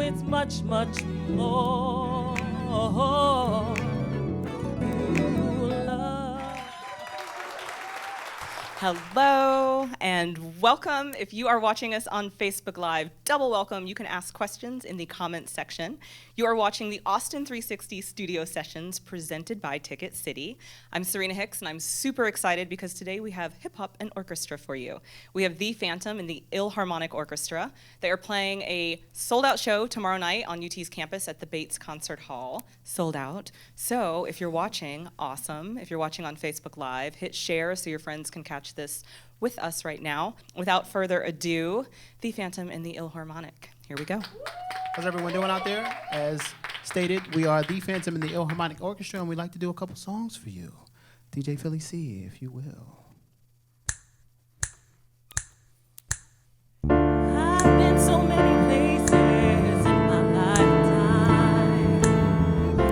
it's much, much more. Hello and welcome. If you are watching us on Facebook Live, double welcome. You can ask questions in the comments section. You are watching the Austin360 studio sessions presented by Ticket City. I'm Serena Hicks and I'm super excited because today we have hip hop and orchestra for you. We have The Phantom and the Illharmonic Orchestra. They are playing a sold out show tomorrow night on UT's campus at the Bates Concert Hall. Sold out. So if you're watching, awesome. If you're watching on Facebook Live, hit share so your friends can catch this with us right now. Without further ado, The Phantom and the Illharmonic. Here we go. How's everyone doing out there? As stated, we are The Phantom and the Illharmonic Orchestra, and we'd like to do a couple songs for you. DJ Philly C, if you will. I've been so many places in my lifetime.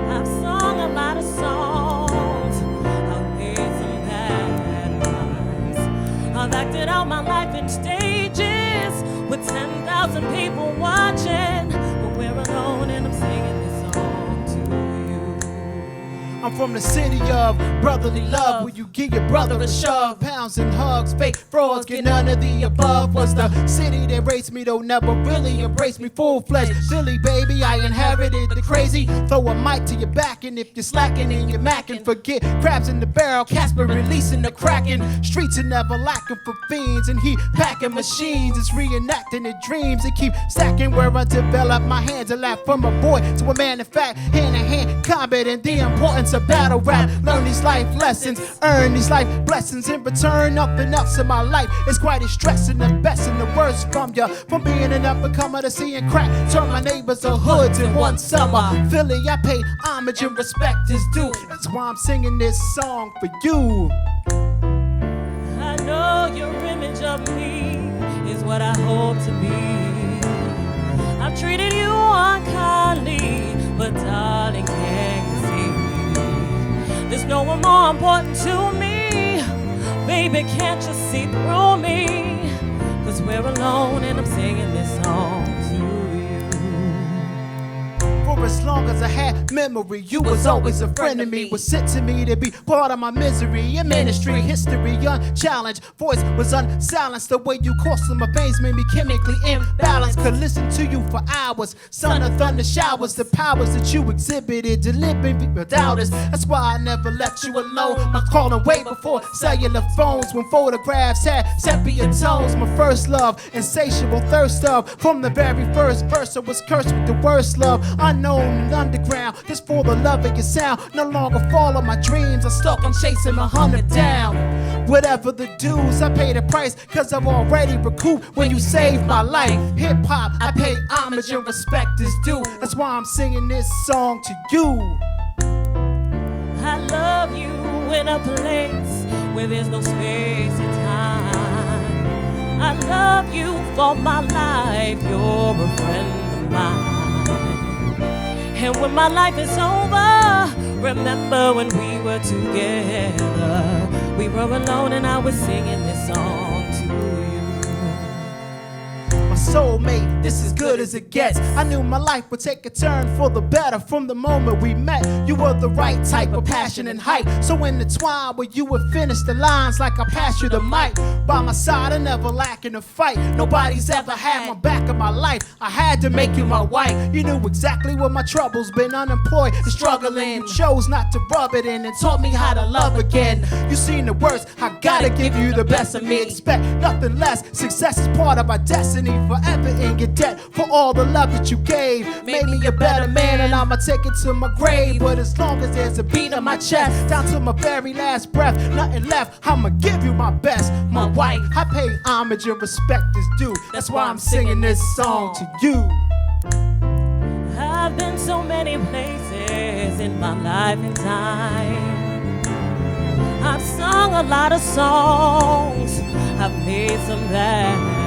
I've sung a lot of songs. I've made some bad rhymes. I've acted out my life in stages with 10,000 people watching. But we're alone and I'm singing this song to you. I'm from the city of brotherly love, where you give your brother a shove. Pounds and hugs, fake frauds, get none of the above. Was the city that raised me, though never really embraced me full-fledged. Philly, baby, I inherited the crazy. Throw a mic to your back, and if you're slacking and you're macking, forget crabs in the barrel, Casper releasing the kraken. Streets are never lacking for fiends, and he packing machines. It's reenacting the dreams that keep stacking where I develop my hands and laugh from a boy to a man. In fact, hand-to-hand combat and the importance of battle rap. Learn these life lessons, earn these life blessings. In return, nothing else in my life is quite as stressing. The best and the worst from ya, from being an up-and-comer to seeing crack turn my neighbors to hoods in one summer. Philly, I pay homage and respect is due. That's why I'm singing this song for you. I know your image of me is what I hope to be. I've treated you unkindly, but darling, can you see? There's no one more important to me. Baby, can't you see through me? 'Cause we're alone and I'm singing this song to you. For as long as I had memory, you was always a friend of me. Was sent to me to be part of my misery and ministry. History unchallenged, voice was unsilenced. The way you coursed my veins made me chemically imbalanced. Could listen to you for hours, sun or thunder showers. The powers that you exhibited, delivered without us. That's why I never left you alone. My calling way before cellular phones, when photographs had sepia tones. My first love, insatiable thirst of. From the very first verse, I was cursed with the worst love. Unknown and underground, just for the love of your sound. No longer follow my dreams, I'm stuck on chasing my hunter down. Whatever the dues, I pay the price, 'cause I've already recouped when you saved my life. Hip hop, I pay homage and respect is due. That's why I'm singing this song to you. I love you in a place where there's no space and time. I love you for my life, you're a friend of mine. And when my life is over, remember when we were together. We were alone and I was singing this song to you. My soulmate, this is good as it gets. I knew my life would take a turn for the better from the moment we met. You were the right type of passion and height, so intertwined where you would finish the lines like I passed you the mic. By my side, I never lack in a fight. Nobody's ever had my back in my life. I had to make you my wife. You knew exactly what my troubles been, unemployed and struggling. You chose not to rub it in and taught me how to love again. You seen the worst, I gotta give you the best of me. Expect nothing less. Success is part of our destiny. Forever in your debt for all the love that you gave. Made me a better man and I'ma take it to my grave. But as long as there's a beat on my chest, down to my very last breath, nothing left, I'ma give you my best. My wife, I pay homage and respect is due. That's why I'm singing this song to you. I've been so many places in my life and time. I've sung a lot of songs. I've made some bad rhymes.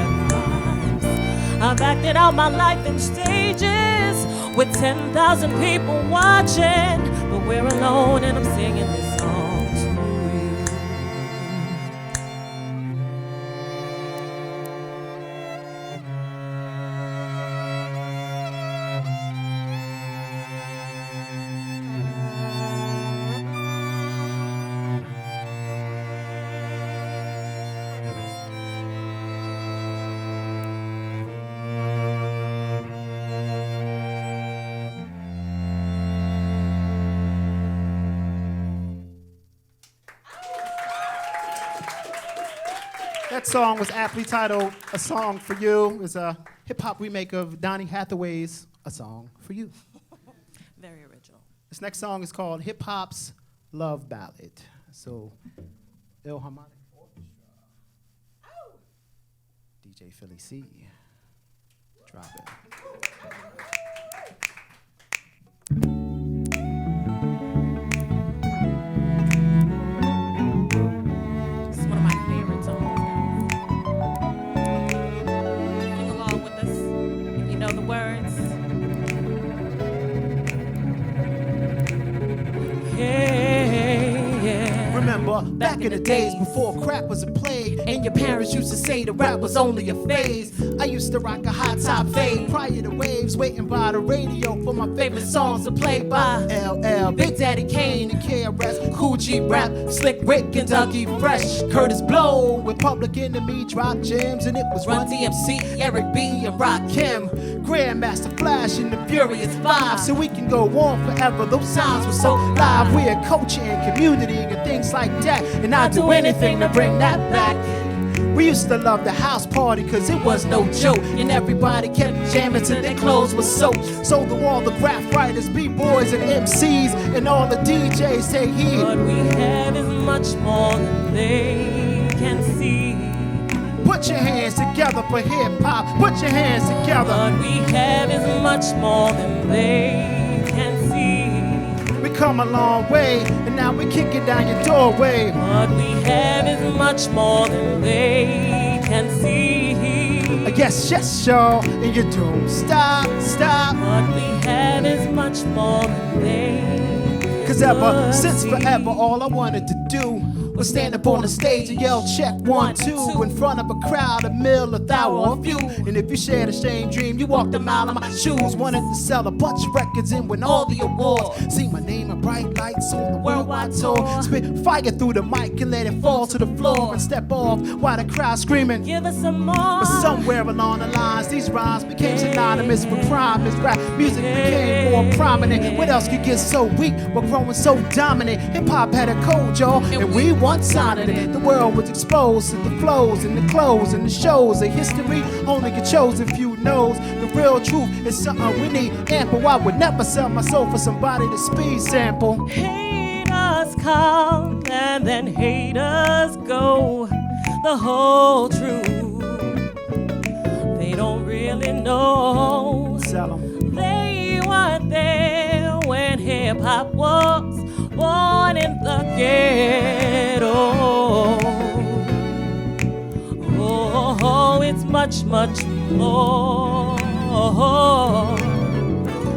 I've acted out my life in stages with 10,000 people watching. But we're alone and I'm singing this song to you. Next song was aptly titled A Song for You. It's a hip-hop remake of Donny Hathaway's A Song for You. Very original. This next song is called Hip Hop's Love Ballad. So, Illharmonic Orchestra. Oh. DJ Philly C. Drop it. It's one of my favorite songs. Sing along with us if you know the words. Remember, back in the days before crack was a plague, and your parents used to say the rap was only a phase. I used to rock a high top fade prior to waves, waiting by the radio for my favorite songs to play by LL, Big Daddy Kane, and KRS, Cool G Rap, Slick Rick and Dougie Fresh, Curtis Blow, with Public Enemy drop gems, and it was Run DMC, Eric B, and Rakim, Grandmaster Flash, and the Furious Five. So we can go on forever. Those sounds were so live. We're culture and community and things like that, and I'd do anything to bring that back. We used to love the house party cause it was no joke, and everybody kept jamming till their clothes were soaked. So do all the graph writers, b-boys and MCs, and all the DJs take heed. What we have is much more than they can see. Put your hands together for hip-hop. Put your hands together. What we have is much more than they can see. We come a long way, and now we kick it down your doorway. What we have is much more than they can see. Yes, yes, y'all, and you don't stop. What we have is much more than they Cause ever could since see. forever, all I wanted to do was stand up on the stage and yell check 1, 2 in front of a crowd, a mill, 1,000 or a few. And if you shared a same dream, you walked a mile in my shoes. Wanted to sell a bunch of records and win all the awards. See my name in bright lights on the worldwide tour. Spit fire through the mic and let it fall to the floor and step off while the crowd screaming. Give us some more. But somewhere along the lines, these rhymes became synonymous with crime. As rap music became more prominent. What else could get so weak? We're growing so dominant. Hip hop had a code, y'all, and we once signed it. The world was exposed to the flows and the clothes and the shows. The history only a chosen few knows. The real truth is something we need ample. I would never sell my soul for somebody to speed sample. Haters come and then haters go. The whole truth they don't really know. Sell 'em. They weren't there when hip hop was born in the ghetto. Oh, it's much, much more.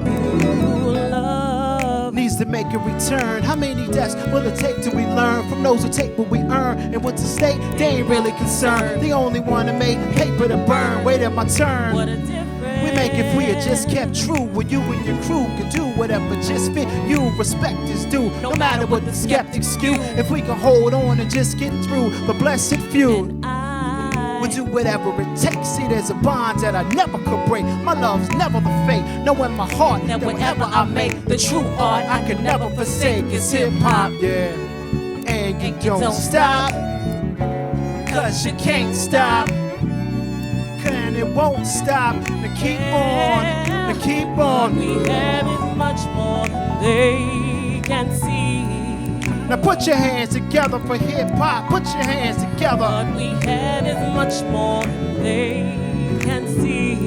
Ooh, love Needs to make a return. How many deaths will it take till we learn from those who take what we earn? And what's at stake, they ain't really concerned. They only want to make paper to burn. Wait at my turn. what a difference. We make if we had just kept true. When you and your crew could do whatever just fit you. Respect is due, no matter what the skeptics spew. If we can hold on and just get through the blessed few, we'll do whatever it takes. See, there's a bond that I never could break. My love's never the fate. Know in my heart that whenever I make the true art, I can never forsake. It's hip hop, yeah. And you don't stop, cause you can't stop. And it won't stop. Now keep on, now keep What we on. have is much more than they can see. Now put your hands together for hip hop. Put your hands together. What we have is much more than they can see.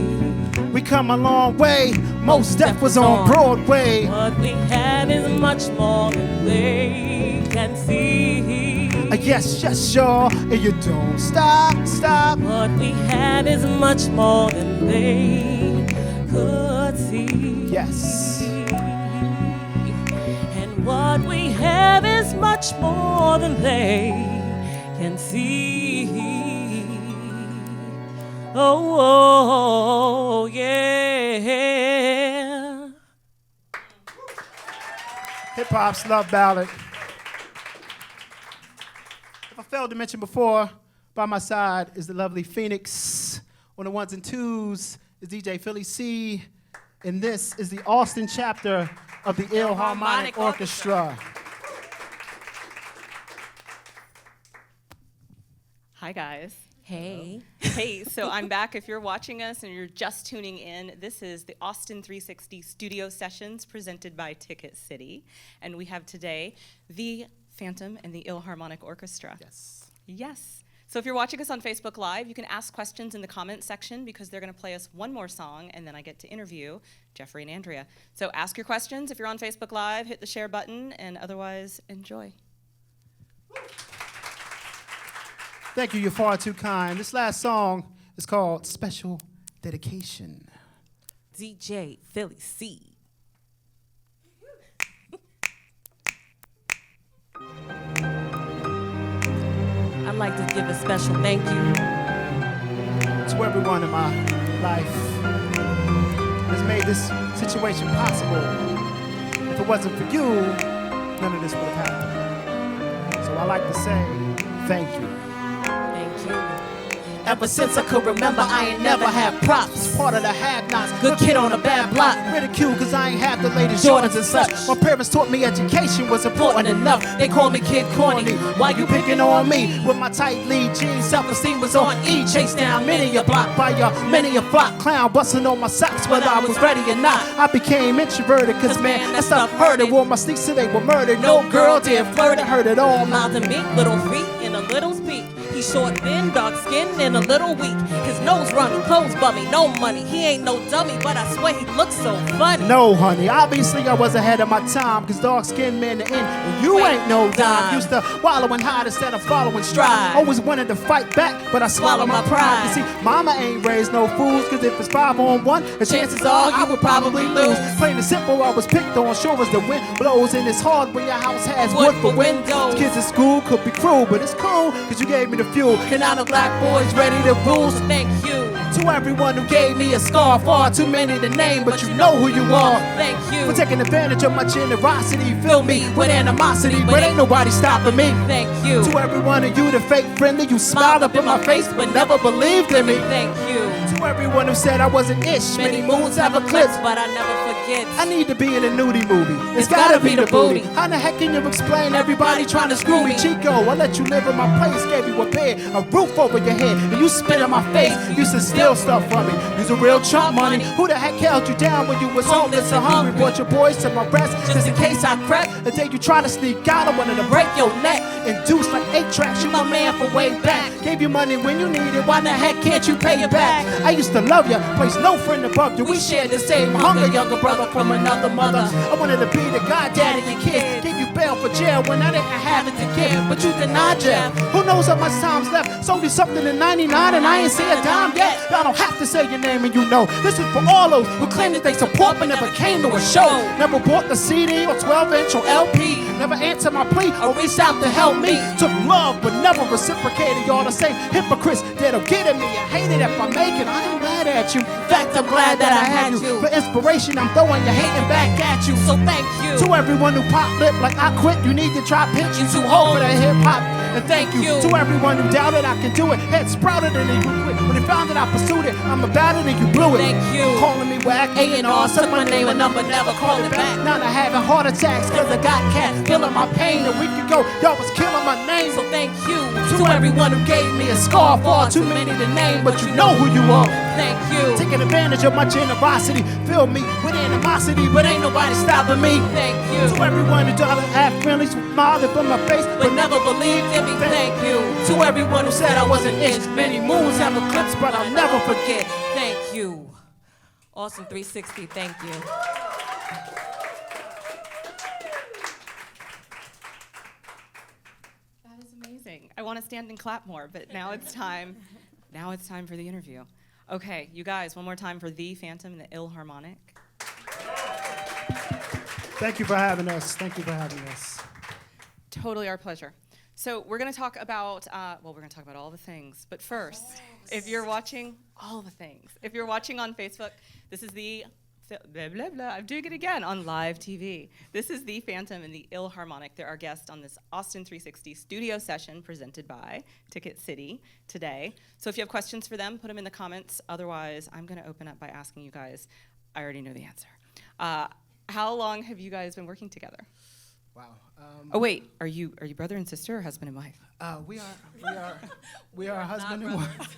We come a long way. Most Def was on Broadway. What we have is much more than they can see. Yes, yes, y'all, and you don't stop. What we have is much more than they could see. Yes. And what we have is much more than they can see. Oh, yeah. Hip hop's love ballad. If I failed to mention before, by my side is the lovely Phoenix. On the ones and twos is DJ Philly C. And this is the Austin chapter of the Illharmonic Orchestra. Hi, guys. Hey. Hey, so I'm back. If you're watching us and you're just tuning in, this is the Austin360 Studio Sessions presented by Ticket City. And we have today the Phantom and the Illharmonic Orchestra. Yes. Yes. So if you're watching us on Facebook Live, you can ask questions in the comments section because they're going to play us one more song, and then I get to interview Jeffrey and Andrea. So ask your questions if you're on Facebook Live, hit the share button, and otherwise, enjoy. Thank you, you're far too kind. This last song is called Special Dedication. DJ Philly C. I'd like to give a special thank you To everyone in my life has made this situation possible. If it wasn't for you, none of this would have happened. So I like to say thank you. Thank you. Ever since I could remember, I ain't never had props. Part of the have-nots, good kid on a bad block. Ridiculed cause I ain't have the latest Jordans and such. My parents taught me education was important enough. They called me Kid Corny. Why you picking on me? With my tight lead jeans, self-esteem was on E. Chased down many a block by many a flock clown, busting on my socks whether I was ready or not. I became introverted cause man, that stuff hurted. Wore my sneaks till they were murdered. No girl did flirt, it hurt at all. Mouth and meat, little feet, and a little speak. He's short, thin, dark skinned, and a little weak. His nose runny, clothes bummy, no money. He ain't no dummy, but I swear he looks so funny. No, honey, obviously I was ahead of my time. Cause dark-skinned men are in, and you ain't no dime. Used to wallow and hide instead of following stride. Always wanted to fight back, but I swallowed my pride. You see, mama ain't raised no fools. Cause if it's 5-on-1, the chances are I would probably lose. Plain and simple, I was picked on, sure as the wind blows. And it's hard when your house has wood for windows. Kids in school could be cruel, but it's cool, cause you gave me the fuel. And now the black boys ready to rule. So Thank you. to everyone who gave me a scar, far too many to name, but you know who you are. Thank you. For taking advantage of my generosity, fill me with animosity, but ain't nobody stopping me. Thank you. To everyone of you, the fake friendly, you smiled up in my face, but never believed in me. Thank you. To everyone who said I wasn't ish, many moons have eclipsed. but I never forget. I need to be in a nudie movie. It's gotta be the booty. How the heck can you explain everybody trying to screw me? Chico, I let you live in my place, gave you a bed, a roof over your head, and you spit in my face. Used to steal stuff from me. You's a real chump money. Who the heck held you down when you was homeless and hungry? Brought your boys to my breast just in case I crept. The day you try to sneak out, I wanted to break your neck. Induced like 8 tracks, you my man for way back. Gave you money when you needed, why the heck can't you pay it back? I used to love you, place no friend above you. We shared the same hunger, younger brother from another mother. I wanted to be the goddaddy of your kids. Gave you bail for jail when I didn't have it to give, but you denied jail. Who knows how much time's left? Sold you something in 99 and I ain't see a dime yet. Y'all don't have to say your name and you know. This is for all those who claim that they support but never came to a show. Never bought the CD or 12-inch or LP. Never answered my plea or reached out to help me. Took love but never reciprocated. Y'all the same hypocrites that'll get at me. I hate it if I make it. I ain't mad at you. In fact, I'm glad that I had you. For inspiration, I'm throwing your hating back at you. So thank you. To everyone who pop lip like I quit, you need to try pitch. You too old for that hip hop. And thank you to everyone who doubted I could do it. Head sprouted and they grew quick. When they found that I pursued it, I'm about it and you blew it. Thank you. Calling me whack, A&R, took my name and number, never called it back. Now I'm having heart attacks cause I got cats feeling my pain. A week ago, y'all was killing my name. So thank you. To everyone who gave me a scar, far too many to name, but you know who you are. Thank you. Taking advantage of my generosity, fill me with animosity, but ain't nobody stopping me. Thank you. To everyone who tried to act friendly, smiled up in my face, But never believed in me. Thank you. to everyone who said I wasn't it. Many moons have eclipsed, but I'll never forget. Thank you. Austin360, thank you. That is amazing. I want to stand and clap more, but now it's time. Now it's time for the interview. Okay, you guys, one more time for the Phantom and the Illharmonic. Thank you for having us. Thank you for having us. Totally our pleasure. So we're going to talk about, we're going to talk about all the things. But first, if you're watching, all the things. If you're watching on Facebook, this is the, blah, blah, blah, I'm doing it again, on live TV. This is the Phantom and the Illharmonic. They're our guests on this Austin360 studio session presented by Ticket City today. So if you have questions for them, put them in the comments. Otherwise, I'm going to open up by asking you guys, I already know the answer. How long have you guys been working together? Wow. Oh wait, are you brother and sister or husband and wife? We are husband and wife.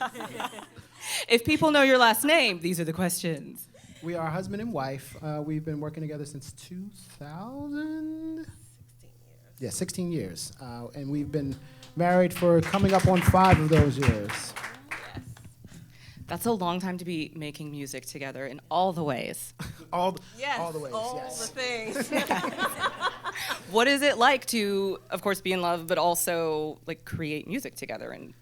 If people know your last name, these are the questions. We are husband and wife. We've been working together since 2000. 16 years. Yeah, 16 years. And we've been married for coming up on 5 of those years. That's a long time to be making music together in all the ways. All the ways, all yes. the things. What is it like to, of course, be in love, but also like create music together and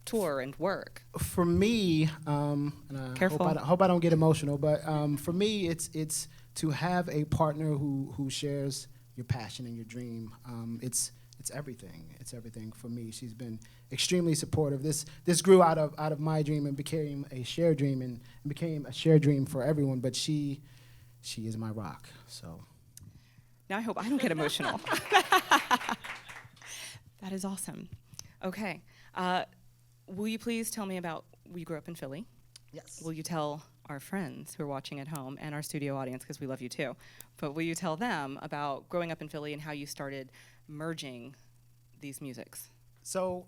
tour and work? For me, and I Careful. hope I don't get emotional, but for me, it's to have a partner who shares your passion and your dream. It's everything. It's everything for me. She's been extremely supportive. This grew out of my dream and became a shared dream and became a shared dream for everyone. But she is my rock. So Now I hope I don't get emotional. That is awesome. Okay. Will you please tell me about, you grew up in Philly. yes. Will you tell our friends who are watching at home and our studio audience, because we love you too, but will you tell them about growing up in Philly and how you started merging these musics? So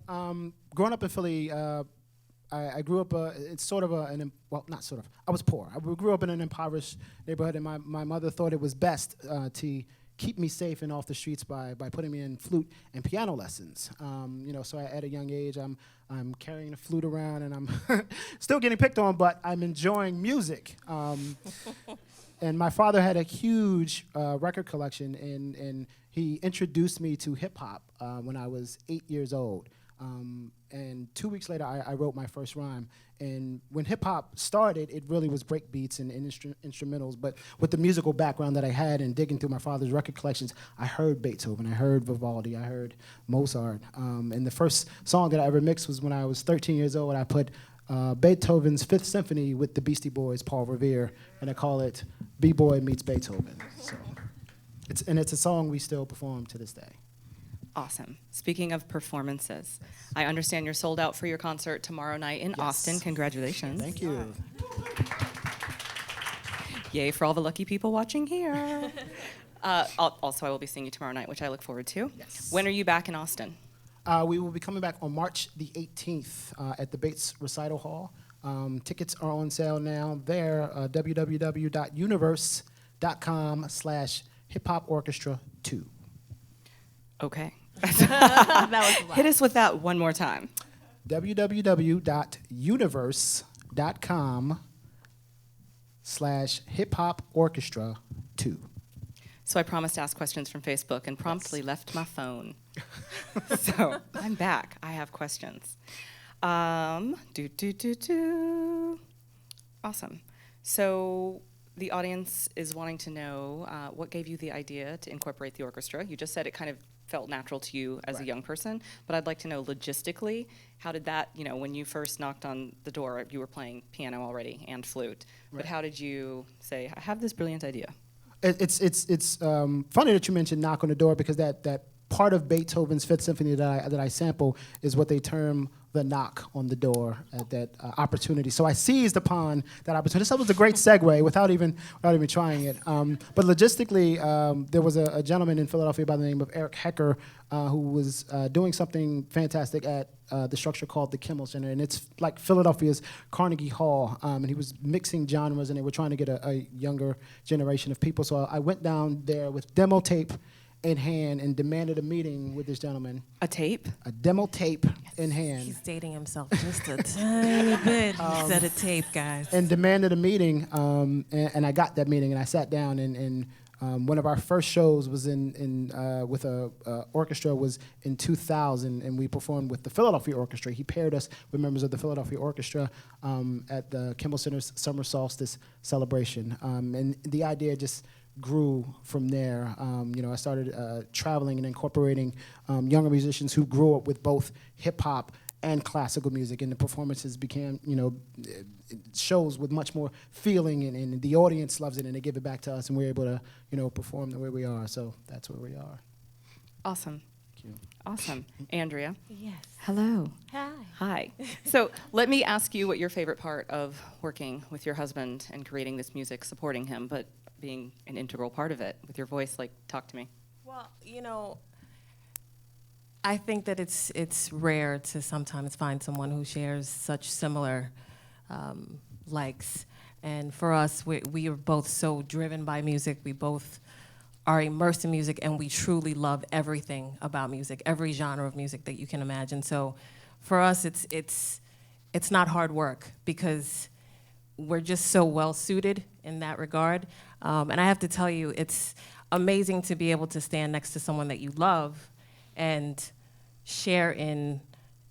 growing up in Philly, I grew up. It's sort of not sort of. I was poor. I grew up in an impoverished neighborhood, and my mother thought it was best to keep me safe and off the streets by putting me in flute and piano lessons. So at a young age, I'm carrying a flute around, and I'm still getting picked on, but I'm enjoying music. And my father had a huge record collection, and he introduced me to hip hop when I was 8 years old. And 2 weeks later, I wrote my first rhyme. And when hip hop started, it really was break beats and instrumentals. But with the musical background that I had and digging through my father's record collections, I heard Beethoven, I heard Vivaldi, I heard Mozart. And the first song that I ever mixed was when I was 13 years old. I put Beethoven's Fifth Symphony with the Beastie Boys, Paul Revere, and I call it B-Boy Meets Beethoven. So it's a song we still perform to this day. Awesome. Speaking of performances, I understand you're sold out for your concert tomorrow night in Austin. Congratulations. Thank you. Yay for all the lucky people watching here. Also, I will be seeing you tomorrow night, which I look forward to. Yes. When are you back in Austin? We will be coming back on March the 18th at the Bates Recital Hall. Tickets are on sale now. There, www.universe.com/hiphoporchestra2. Okay. That was a lot. Hit us with that one more time. www.universe.com/hiphoporchestra2. So I promised to ask questions from Facebook and promptly left my phone. So I'm back. I have questions. Awesome. So the audience is wanting to know what gave you the idea to incorporate the orchestra. You just said it kind of felt natural to you as a young person, but I'd like to know logistically, how did that, when you first knocked on the door, you were playing piano already and flute, but how did you say, I have this brilliant idea? It's funny that you mentioned knock on the door, because that part of Beethoven's Fifth Symphony that I sample is what they term the knock on the door at that opportunity. So I seized upon that opportunity. So that was a great segue without even trying it. But logistically, there was a gentleman in Philadelphia by the name of Eric Hecker who was doing something fantastic at the structure called the Kimmel Center, and it's like Philadelphia's Carnegie Hall. And he was mixing genres, and they were trying to get a younger generation of people. So I went down there with demo tape in hand and demanded a meeting with this gentleman. A tape? A demo tape in hand. He's dating himself just a tiny bit instead of tape, guys. And demanded a meeting, and I got that meeting, and I sat down, and one of our first shows was with a orchestra was in 2000, and we performed with the Philadelphia Orchestra. He paired us with members of the Philadelphia Orchestra at the Kimmel Center's Summer Solstice celebration, and the idea just grew from there. I started traveling and incorporating younger musicians who grew up with both hip hop and classical music, and the performances became, shows with much more feeling, and the audience loves it, and they give it back to us, and we're able to, perform the way we are. So that's where we are. Awesome. Thank you. Awesome. Andrea. Yes. Hello. Hi. Hi. So let me ask you what your favorite part of working with your husband and creating this music, supporting him, but being an integral part of it with your voice. Like, talk to me. Well, I think that it's rare to sometimes find someone who shares such similar likes. And for us, we are both so driven by music. We both are immersed in music, and we truly love everything about music, every genre of music that you can imagine. So for us, it's not hard work because we're just so well suited in that regard. And I have to tell you, it's amazing to be able to stand next to someone that you love and share in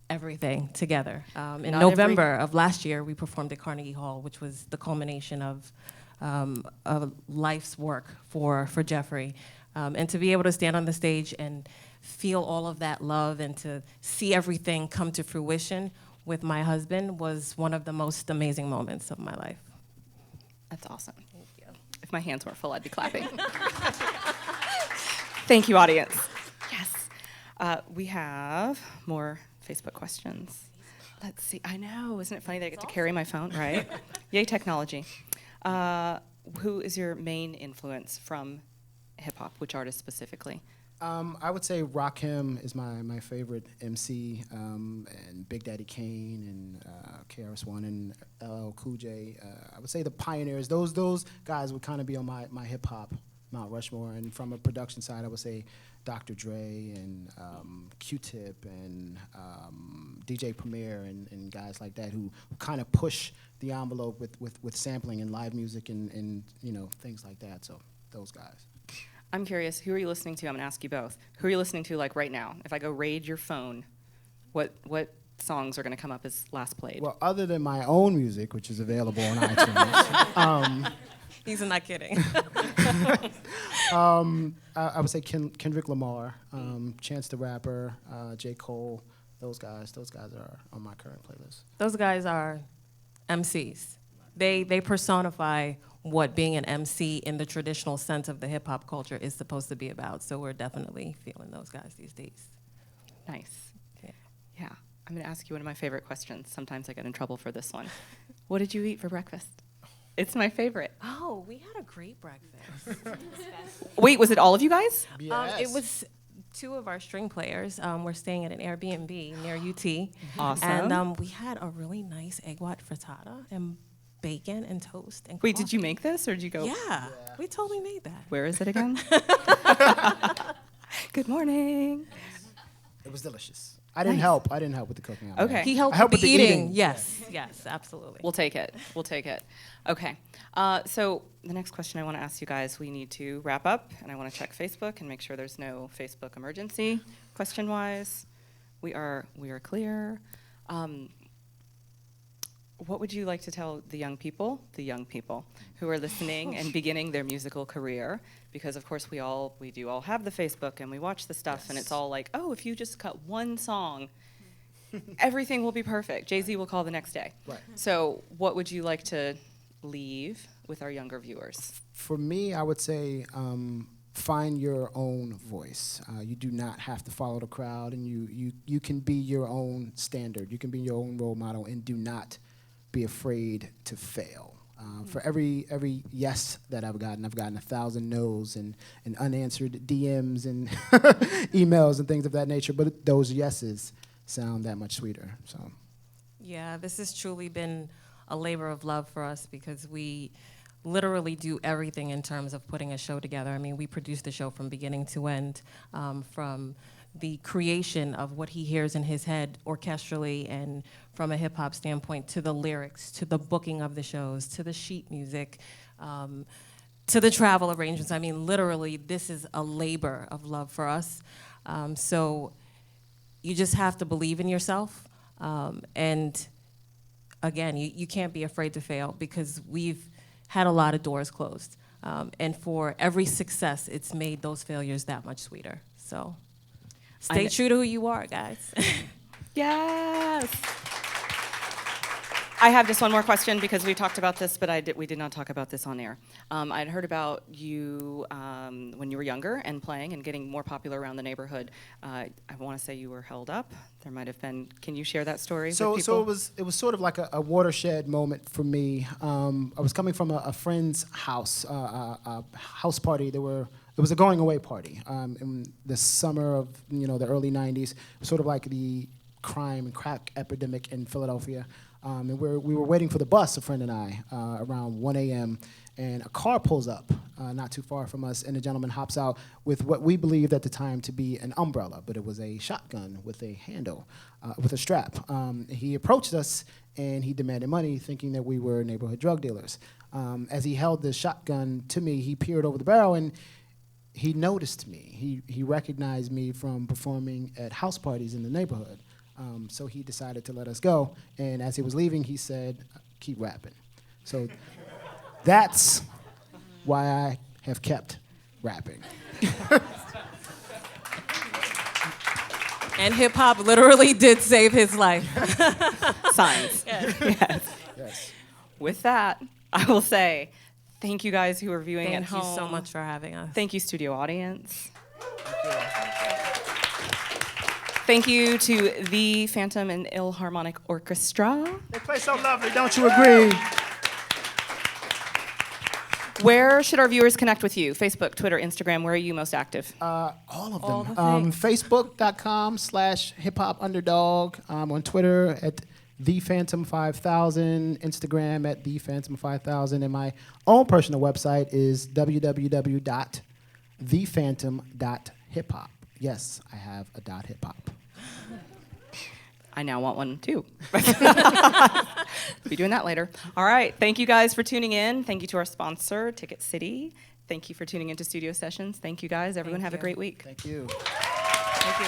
everything together. In November of last year, we performed at Carnegie Hall, which was the culmination of life's work for Jeffrey. And to be able to stand on the stage and feel all of that love and to see everything come to fruition with my husband was one of the most amazing moments of my life. That's awesome. Thank you. If my hands weren't full, I'd be clapping. Thank you, audience. Yes. We have more Facebook questions. Let's see. I know. Isn't it funny that I get to carry my phone, right? Yay, technology. Who is your main influence from hip-hop? Which artist specifically? I would say Rakim is my favorite MC, and Big Daddy Kane and KRS-One and LL Cool J. I would say the pioneers. Those guys would kind of be on my hip-hop Mount Rushmore. And from a production side, I would say Dr. Dre and Q-Tip and DJ Premier and guys like that who kind of push the envelope with sampling and live music and things like that. So those guys. I'm curious, who are you listening to? I'm going to ask you both. Who are you listening to like right now? If I go raid your phone, what songs are going to come up as last played? Well, other than my own music, which is available on iTunes. He's not kidding. I would say Kendrick Lamar, Chance the Rapper, J. Cole, those guys are on my current playlist. Those guys are MCs. They personify what being an MC in the traditional sense of the hip-hop culture is supposed to be about. So we're definitely feeling those guys these days. Nice. Yeah. I'm going to ask you one of my favorite questions. Sometimes I get in trouble for this one. What did you eat for breakfast? It's my favorite. Oh, we had a great breakfast. Wait, was it all of you guys? Yes. It was two of our string players. We're staying at an Airbnb near UT. Awesome. And we had a really nice egg white frittata and bacon and toast and Wait, coffee. did you make this or did you go? Yeah, we totally made that. Where is it again? Good morning. It was delicious. I didn't help with the cooking. Okay. He helped I helped with the eating. eating. Yes, absolutely. We'll take it. Okay. So the next question I want to ask you guys, we need to wrap up, and I want to check Facebook and make sure there's no Facebook emergency question-wise. We are clear. What would you like to tell the young people who are listening and beginning their musical career? Because of course we do all have the Facebook and we watch the stuff, yes. And it's all like, oh, if you just cut one song, everything will be perfect. Jay-Z will call the next day. Right. So what would you like to leave with our younger viewers? For me, I would say find your own voice. You do not have to follow the crowd, and you can be your own standard. You can be your own role model, and do not be afraid to fail. For every yes that I've gotten 1,000 no's and unanswered DMs and emails and things of that nature, but those yeses sound that much sweeter. So, yeah, this has truly been a labor of love for us because we literally do everything in terms of putting a show together. I mean, we produce the show from beginning to end, from the creation of what he hears in his head orchestrally and from a hip-hop standpoint, to the lyrics, to the booking of the shows, to the sheet music, to the travel arrangements. I mean, literally, this is a labor of love for us. So you just have to believe in yourself. And again, you can't be afraid to fail because we've had a lot of doors closed. And for every success, it's made those failures that much sweeter. So stay true to who you are, guys. Yes. I have just one more question because we talked about this, but we did not talk about this on air. I'd heard about you when you were younger and playing and getting more popular around the neighborhood. I want to say you were held up. There might have been. Can you share that story with people? So it was sort of like a watershed moment for me. I was coming from a friend's house, a house party. It it was a going away party in the summer of the early '90s, sort of like the crime and crack epidemic in Philadelphia. And we were waiting for the bus, a friend and I, around 1 a.m. And a car pulls up not too far from us, and a gentleman hops out with what we believed at the time to be an umbrella, but it was a shotgun with a handle, with a strap. He approached us, and he demanded money, thinking that we were neighborhood drug dealers. As he held the shotgun to me, he peered over the barrel, and he noticed me. He recognized me from performing at house parties in the neighborhood. So he decided to let us go, and as he was leaving, he said, "Keep rapping." So that's why I have kept rapping. And hip hop literally did save his life. Signs. Yes. Yes. With that, I will say thank you guys who are viewing at home. Thank you so much for having us. Thank you, studio audience. Thank you to the Phantom and Illharmonic Orchestra. They play so lovely, don't you agree? Where should our viewers connect with you? Facebook, Twitter, Instagram, where are you most active? All of All them. the things. Facebook.com/hiphopunderdog. On Twitter at ThePhantom5000. Instagram at ThePhantom5000. And my own personal website is www.thephantom.hiphop. Yes, I have a .hiphop. I now want one too. Be doing that later. All right. Thank you guys for tuning in. Thank you to our sponsor, Ticket City. Thank you for tuning into Studio Sessions. Thank you guys. Everyone have a great week. Thank you. Thank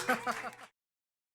you guys.